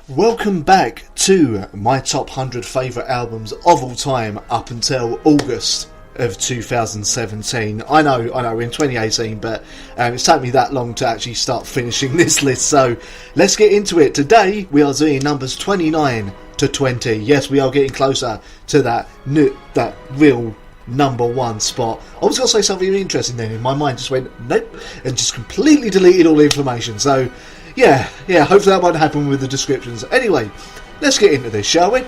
Welcome back to my top 100 favourite albums of all time up until August of 2017. I know, in 2018, but it's taken me that long to actually start finishing this list, so let's get into it. Today we are doing numbers 29 to 20. Yes, we are getting closer to that real number one spot. I was going to say something really interesting then, and my mind just went nope, and just completely deleted all the information, so yeah, hopefully that won't happen with the descriptions. Anyway, let's get into this, shall we?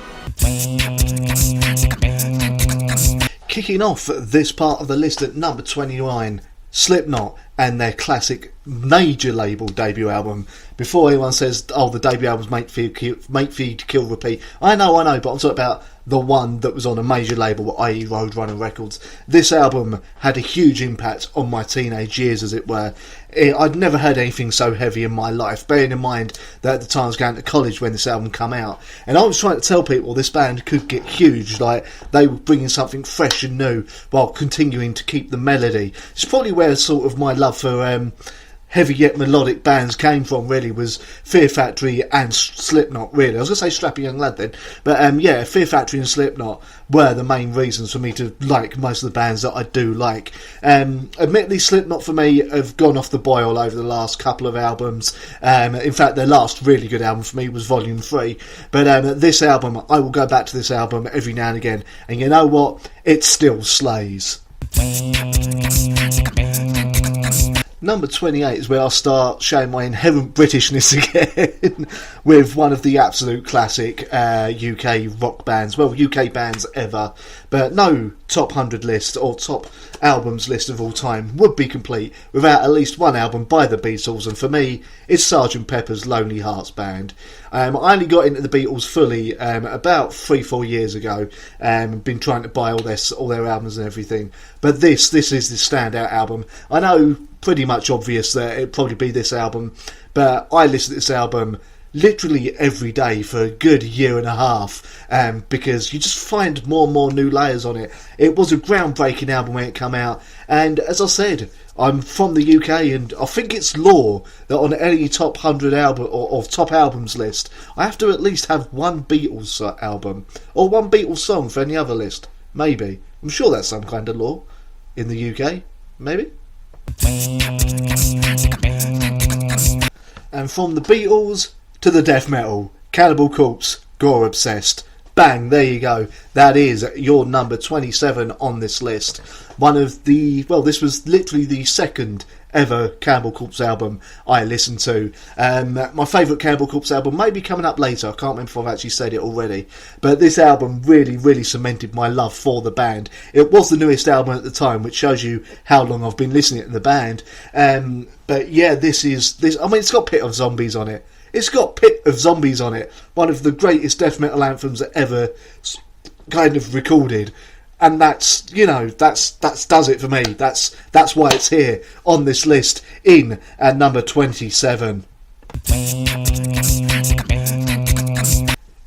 Kicking off this part of the list at number 29, Slipknot and their classic major label debut album. Before anyone says, oh, the debut album's Make, Feed, Kill, Repeat. I know, but I'm talking about the one that was on a major label, i.e. Roadrunner Records. This album had a huge impact on my teenage years, as it were. I'd never heard anything so heavy in my life, bearing in mind that at the time I was going to college when this album came out. And I was trying to tell people this band could get huge, like they were bringing something fresh and new while continuing to keep the melody. It's probably where sort of my love for heavy yet melodic bands came from, really, was Fear Factory and Slipknot, really. I was going to say Strappy Young Lad then, but yeah, Fear Factory and Slipknot were the main reasons for me to like most of the bands that I do like. Admittedly, Slipknot for me have gone off the boil over the last couple of albums. In fact, their last really good album for me was Volume 3, but this album, I will go back to this album every now and again, and you know what? It still slays. Number 28 is where I'll start showing my inherent Britishness again with one of the absolute classic UK rock bands, well, UK bands ever, but no top 100 list or top albums list of all time would be complete without at least one album by the Beatles, and for me it's Sgt. Pepper's Lonely Hearts Band. I only got into the Beatles fully about 3-4 years ago, been trying to buy all their albums and everything, but this is the standout album. I know, pretty much obvious that it'd probably be this album, but I listened to this album literally every day for a good year and a half, because you just find more and more new layers on it. It was a groundbreaking album when it came out, and as I said, I'm from the UK, and I think it's law that on any top 100 album or top albums list, I have to at least have one Beatles album or one Beatles song for any other list. Maybe. I'm sure that's some kind of law in the UK. Maybe. And from the Beatles to the death metal, Cannibal Corpse, Gore Obsessed. Bang, there you go. That is your number 27 on this list. One of the, well, this was literally the second ever Cannibal Corpse album I listened to. My favourite Cannibal Corpse album may be coming up later, I can't remember if I've actually said it already, but this album really cemented my love for the band. It was the newest album at the time, which shows you how long I've been listening to the band. But yeah, this, I mean, it's got Pit of Zombies on it. It's got Pit of Zombies on it, one of the greatest death metal anthems that ever kind of recorded. And that's does it for me. That's why it's here on this list in at number 27.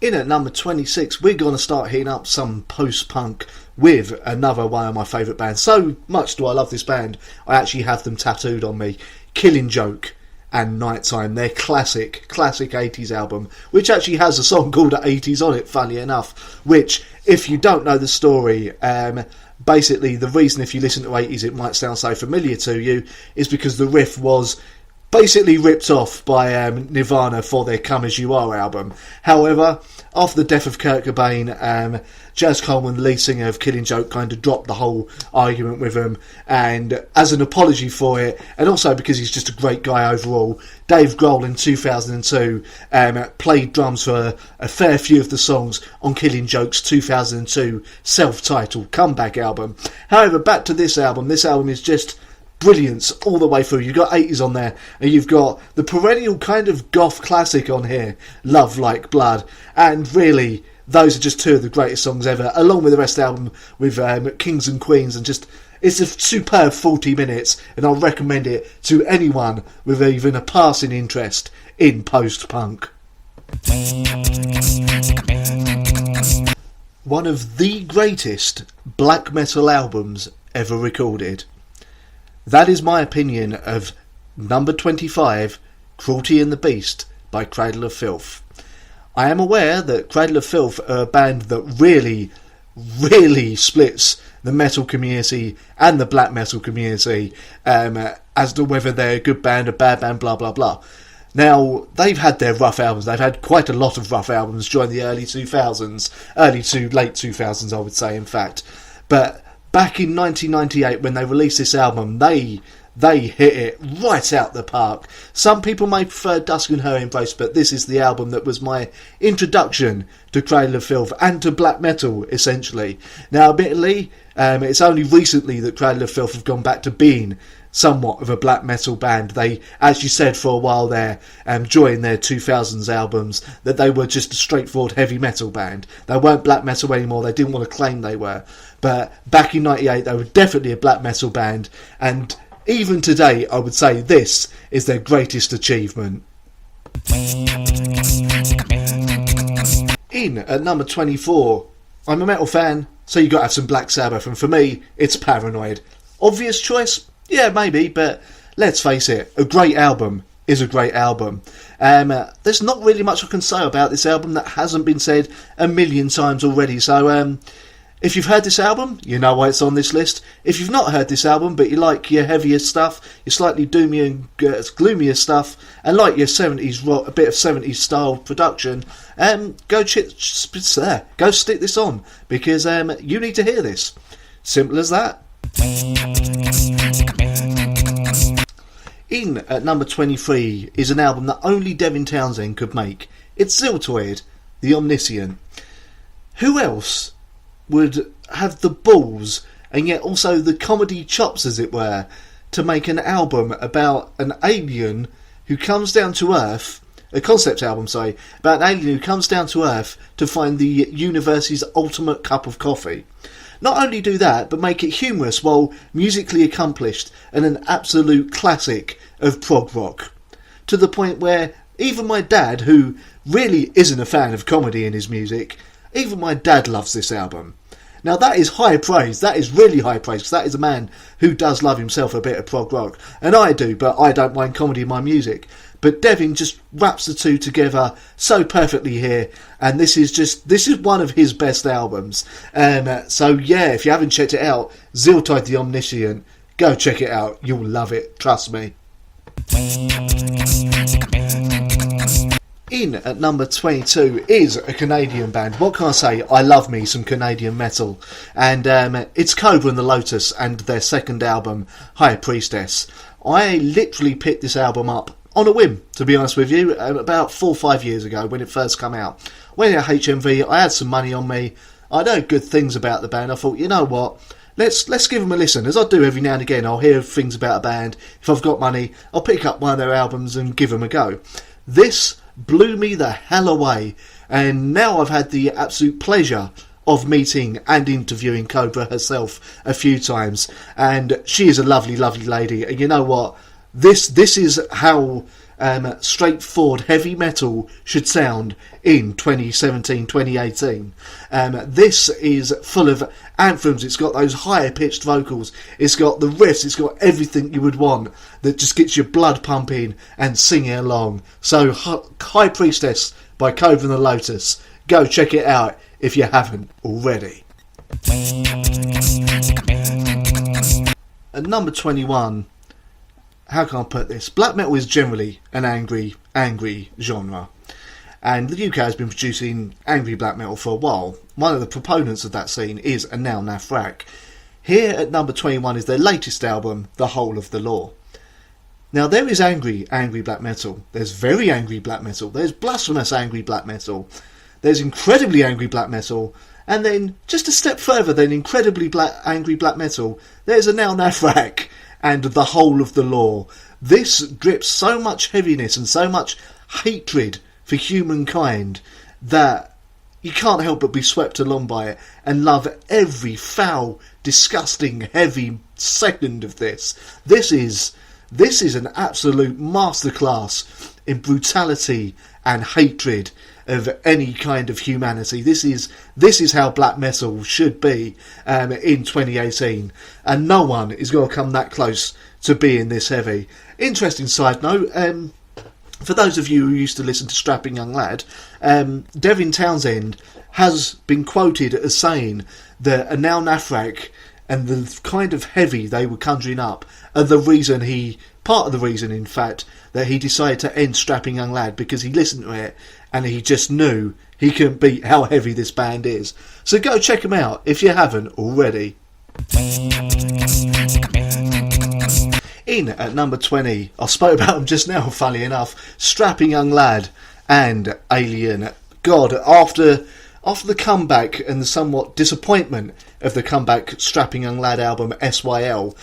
In at number 26, we're going to start hitting up some post-punk with another one of my favourite bands. So much do I love this band, I actually have them tattooed on me. Killing Joke and Nighttime, their classic 80s album, which actually has a song called 80s on it, funny enough, which, if you don't know the story, basically the reason if you listen to 80s it might sound so familiar to you is because the riff was basically ripped off by Nirvana for their Come As You Are album. However, after the death of Kurt Cobain, Jazz Coleman, the lead singer of Killing Joke, kind of dropped the whole argument with him, and as an apology for it, and also because he's just a great guy overall, Dave Grohl in 2002 played drums for a fair few of the songs on Killing Joke's 2002 self-titled comeback album. However, back to this album is just brilliance all the way through. You've got 80s on there, and you've got the perennial kind of goth classic on here, Love Like Blood, and really those are just two of the greatest songs ever, along with the rest of the album with Kings and Queens, and just it's a superb 40 minutes, and I'll recommend it to anyone with even a passing interest in post-punk. One of the greatest black metal albums ever recorded. That is my opinion of number 25, Cruelty and the Beast by Cradle of Filth. I am aware that Cradle of Filth are a band that really, really splits the metal community and the black metal community as to whether they're a good band, a bad band, blah, blah, blah. Now, they've had their rough albums. They've had quite a lot of rough albums during the early 2000s, early to late 2000s, I would say, in fact. But back in 1998, when they released this album, they hit it right out the park. Some people may prefer Dusk and Her Embrace, but this is the album that was my introduction to Cradle of Filth and to black metal, essentially. Now, admittedly, it's only recently that Cradle of Filth have gone back to being somewhat of a black metal band. They actually said for a while there, during their 2000s albums, that they were just a straightforward heavy metal band. They weren't black metal anymore. They didn't want to claim they were. But back in 98, they were definitely a black metal band, and even today, I would say this is their greatest achievement. In at number 24, I'm a metal fan, so you got to have some Black Sabbath, and for me, it's Paranoid. Obvious choice? Yeah, maybe, but let's face it, a great album is a great album. There's not really much I can say about this album that hasn't been said a million times already, so if you've heard this album, you know why it's on this list. If you've not heard this album, but you like your heavier stuff, your slightly doomier and gloomier stuff, and like your 70s rock, a bit of 70s style production, go stick this on, because you need to hear this. Simple as that. In at number 23 is an album that only Devon Townsend could make. It's Ziltoid, The Omniscient. Who else would have the balls and yet also the comedy chops, as it were, to make an album about an alien who comes down to Earth, a concept album, sorry, about an alien who comes down to Earth to find the universe's ultimate cup of coffee. Not only do that, but make it humorous while musically accomplished and an absolute classic of prog rock. To the point where even my dad, who really isn't a fan of comedy in his music, even my dad loves this album. Now that is high praise, that is really high praise, because that is a man who does love himself a bit of prog rock. And I do, but I don't mind comedy in my music. But Devin just wraps the two together so perfectly here, and this is one of his best albums. So yeah, if you haven't checked it out, Ziltoid the Omniscient, go check it out, you'll love it, trust me. In at number 22 is a Canadian band. What can I say? I love me some Canadian metal. And it's Cobra and the Lotus and their second album, High Priestess. I literally picked this album up on a whim, to be honest with you, about 4 or 5 years ago when it first came out. Went to HMV, I had some money on me. I know good things about the band. I thought, you know what? Let's give them a listen. As I do every now and again, I'll hear things about a band. If I've got money, I'll pick up one of their albums and give them a go. This blew me the hell away, and now I've had the absolute pleasure of meeting and interviewing Cobra herself a few times, and she is a lovely, lovely lady. And you know what? This is how straightforward heavy metal should sound in 2017, 2018. This is full of anthems. It's got those higher pitched vocals. It's got the riffs. It's got everything you would want that just gets your blood pumping and singing along. So High Priestess by Cobra and the Lotus. Go check it out if you haven't already. At number 21, how can I put this? Black metal is generally an angry genre. And the UK has been producing angry black metal for a while. One of the proponents of that scene is a Noun A Frack. Here at number 21 is their latest album, The Whole of the Law. Now there is angry black metal. There's very angry black metal. There's blasphemous angry black metal. There's incredibly angry black metal. And then, just a step further than incredibly angry black metal, there's a Noun A Frack and The Whole of the Law. This drips so much heaviness and so much hatred for humankind that you can't help but be swept along by it and love every foul, disgusting, heavy second of this. This is an absolute masterclass in brutality and hatred of any kind of humanity. This is how black metal should be in 2018, and no one is going to come that close to being this heavy. Interesting side note, For those of you who used to listen to Strapping Young Lad, Devon Townsend has been quoted as saying that a Noun A Frack and the kind of heavy they were conjuring up are part of the reason, in fact, that he decided to end Strapping Young Lad, because he listened to it and he just knew he couldn't beat how heavy this band is. So go check them out if you haven't already. In at number 20, I spoke about them just now, funnily enough, Strapping Young Lad and Alien. God, after the comeback and the somewhat disappointment of the comeback Strapping Young Lad album SYL,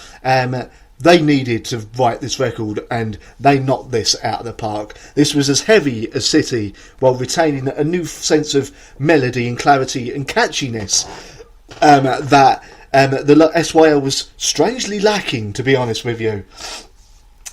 they needed to write this record, and they knocked this out of the park. This was as heavy as City, while retaining a new sense of melody and clarity and catchiness that the SYL was strangely lacking, to be honest with you.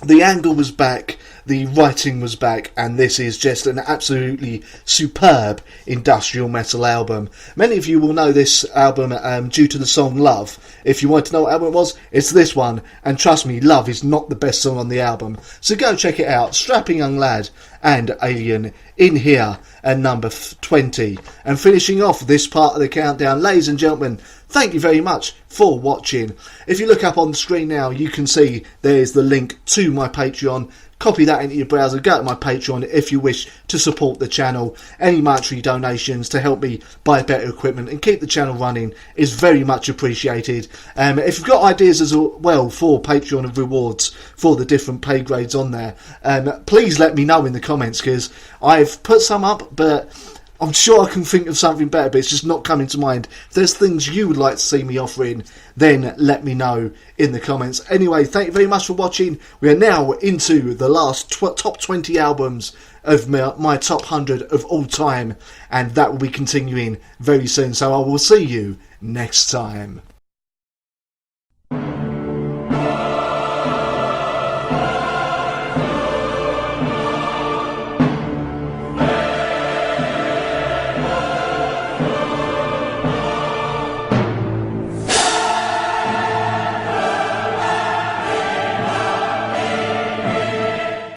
The angle was back, the writing was back, and this is just an absolutely superb industrial metal album. Many of you will know this album due to the song Love. If you want to know what album it was, it's this one, and trust me, Love is not the best song on the album. So go check it out, Strapping Young Lad and Alien in here at number 20. And finishing off this part of the countdown, ladies and gentlemen, thank you very much for watching. If you look up on the screen now, you can see there's the link to my Patreon. Copy that into your browser, go to my Patreon if you wish to support the channel. Any monetary donations to help me buy better equipment and keep the channel running is very much appreciated. If you've got ideas as well for Patreon and rewards for the different pay grades on there, please let me know in the comments, because I've put some up, but I'm sure I can think of something better, but it's just not coming to mind. If there's things you would like to see me offering, then let me know in the comments. Anyway, thank you very much for watching. We are now into the last top 20 albums of my top 100 of all time, and that will be continuing very soon. So I will see you next time.